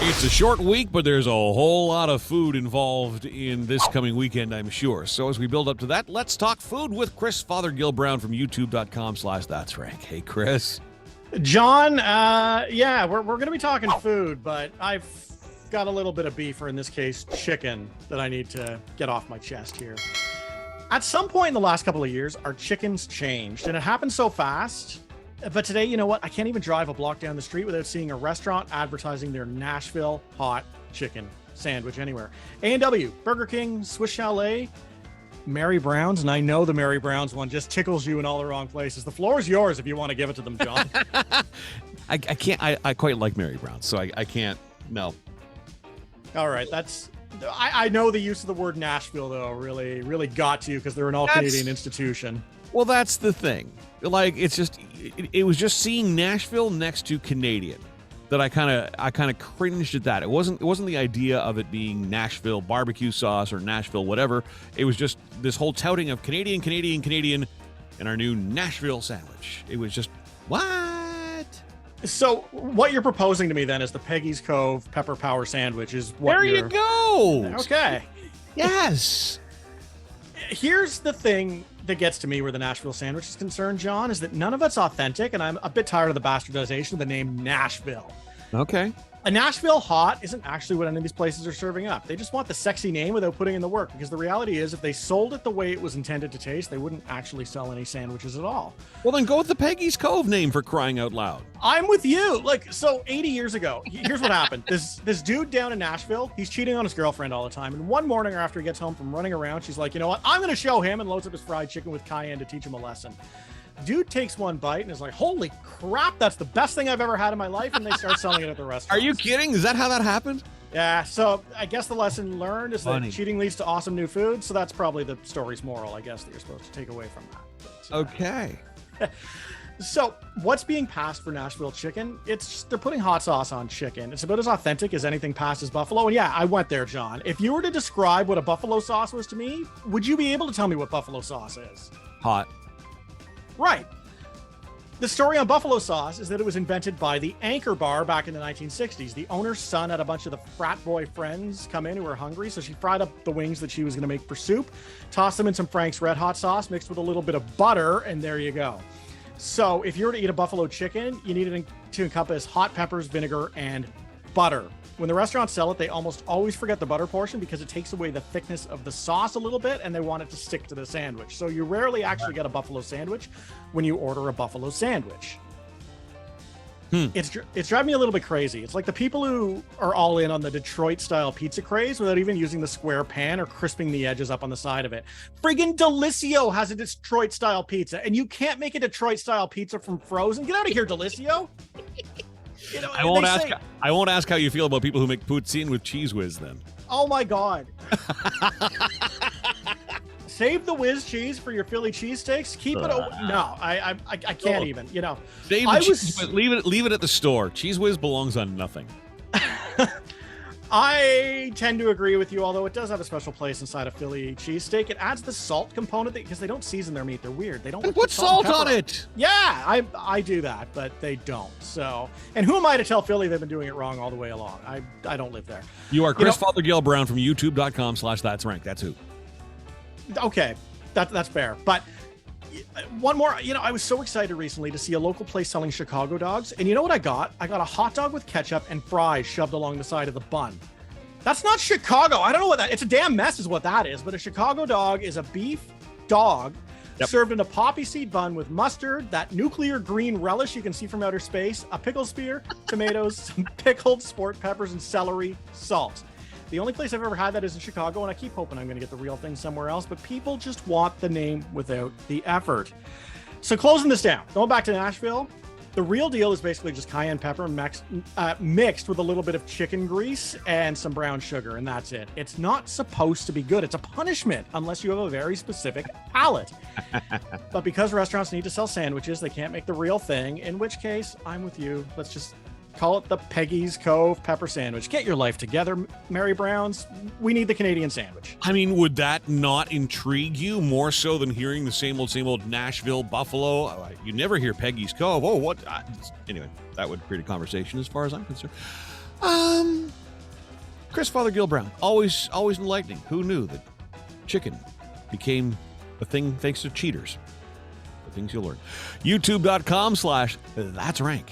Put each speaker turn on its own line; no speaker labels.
It's a short week, but there's a whole lot of food involved in this coming weekend, I'm sure. So as we build up to that, let's talk food with Chris Fothergill Brown from youtube.com/That's Rank. Hey, Chris.
John, we're going to be talking food, but I've got a little bit of beef, or in this case, chicken, that I need to get off my chest here. At some point in the last couple of years, our chickens changed, and it happened so fast. But today, you know what? I can't even drive a block down the street without seeing a restaurant advertising their Nashville hot chicken sandwich anywhere. A&W, Burger King, Swiss Chalet, Mary Brown's, and I know the Mary Brown's one just tickles you in all the wrong places. The floor is yours if you want to give it to them, John.
I can't. I quite like Mary Brown's, so I can't. No.
All right, I know the use of the word Nashville, though, really got to you because they're an all-Canadian institution.
Well, that's the thing. Like, it's just, it was just seeing Nashville next to Canadian that I kind of cringed at that. It wasn't the idea of it being Nashville barbecue sauce or Nashville whatever. It was just this whole touting of Canadian, and our new Nashville sandwich. It was just, what?
So what you're proposing to me then is the Peggy's Cove Pepper Power Sandwich is what
There you go.
Okay.
Yes.
Here's the thing that gets to me where the Nashville sandwich is concerned, John, is that none of it's authentic, and I'm a bit tired of the bastardization of the name Nashville.
Okay.
A Nashville hot isn't actually what any of these places are serving up. They just want the sexy name without putting in the work, because the reality is if they sold it the way it was intended to taste, they wouldn't actually sell any sandwiches at all.
Well, then go with the Peggy's Cove name, for crying out loud.
I'm with you. So 80 years ago, here's what happened. This dude down in Nashville, he's cheating on his girlfriend all the time. And one morning after he gets home from running around, she's like, you know what? I'm going to show him, and loads up his fried chicken with cayenne to teach him a lesson. Dude takes one bite and is like, holy crap, that's the best thing I've ever had in my life. And they start selling it at the restaurant.
Are you kidding? Is that how that happened?
Yeah. So I guess the lesson learned is
Funny.
that cheating leads to awesome new food. So that's probably the story's moral, I guess, that you're supposed to take away from that. But,
Okay.
So what's being passed for Nashville chicken? It's just, they're putting hot sauce on chicken. It's about as authentic as anything passed as buffalo. And yeah, I went there, John. If you were to describe what a buffalo sauce was to me, would you be able to tell me what buffalo sauce is?
Hot.
Right. The story on buffalo sauce is that it was invented by the Anchor Bar back in the 1960s. The owner's son had a bunch of the frat boy friends come in who were hungry, so she fried up the wings that she was going to make for soup, tossed them in some Frank's Red Hot sauce mixed with a little bit of butter, and there you go. So if you were to eat a buffalo chicken, you need it to encompass hot peppers, vinegar, and butter. When the restaurants sell it, they almost always forget the butter portion because it takes away the thickness of the sauce a little bit, and they want it to stick to the sandwich. So you rarely actually get a buffalo sandwich when you order a buffalo sandwich. It's driving me a little bit crazy. It's like the people who are all in on the Detroit-style pizza craze without even using the square pan or crisping the edges up on the side of it. Friggin' Delissio has a Detroit-style pizza, and you can't make a Detroit-style pizza from frozen. Get out of here, Delissio. You know,
I won't ask how you feel about people who make poutine with cheese whiz then.
Oh my God. Save the whiz cheese for your Philly cheesesteaks. Keep it. No, I can't even, you know.
Save the cheese, but leave it at the store. Cheese whiz belongs on nothing.
I tend to agree with you, although it does have a special place inside a Philly cheesesteak. It adds the salt component because they don't season their meat. They're weird. They don't
put salt on it.
Yeah, I do that, but they don't. So, and who am I to tell Philly they've been doing it wrong all the way along? I don't live there.
You are Chris Fothergill Brown from youtube.com/That's Rank. That's who.
Okay, that's fair. But one more, I was so excited recently to see a local place selling Chicago dogs. And you know what I got? I got a hot dog with ketchup and fries shoved along the side of the bun. That's not Chicago. I don't know what that, it's a damn mess is what that is. But a Chicago dog is a beef dog served in a poppy seed bun with mustard, that nuclear green relish you can see from outer space, a pickle spear, tomatoes, some pickled sport peppers, and celery, salt. The only place I've ever had that is in Chicago, and I keep hoping I'm going to get the real thing somewhere else, but people just want the name without the effort. So closing this down, going back to Nashville, the real deal is basically just cayenne pepper mixed with a little bit of chicken grease and some brown sugar, and that's it. It's not supposed to be good. It's a punishment unless you have a very specific palate. But because restaurants need to sell sandwiches, they can't make the real thing, in which case, I'm with you. Let's just call it the Peggy's Cove Pepper Sandwich. Get your life together, Mary Brown's. We need the Canadian sandwich.
I mean, would that not intrigue you more so than hearing the same old Nashville Buffalo? You never hear Peggy's Cove. Oh, what? Anyway, that would create a conversation as far as I'm concerned. Chris Fothergill Brown, always enlightening. Who knew that chicken became a thing thanks to cheaters? The things you'll learn. YouTube.com/That's Rank.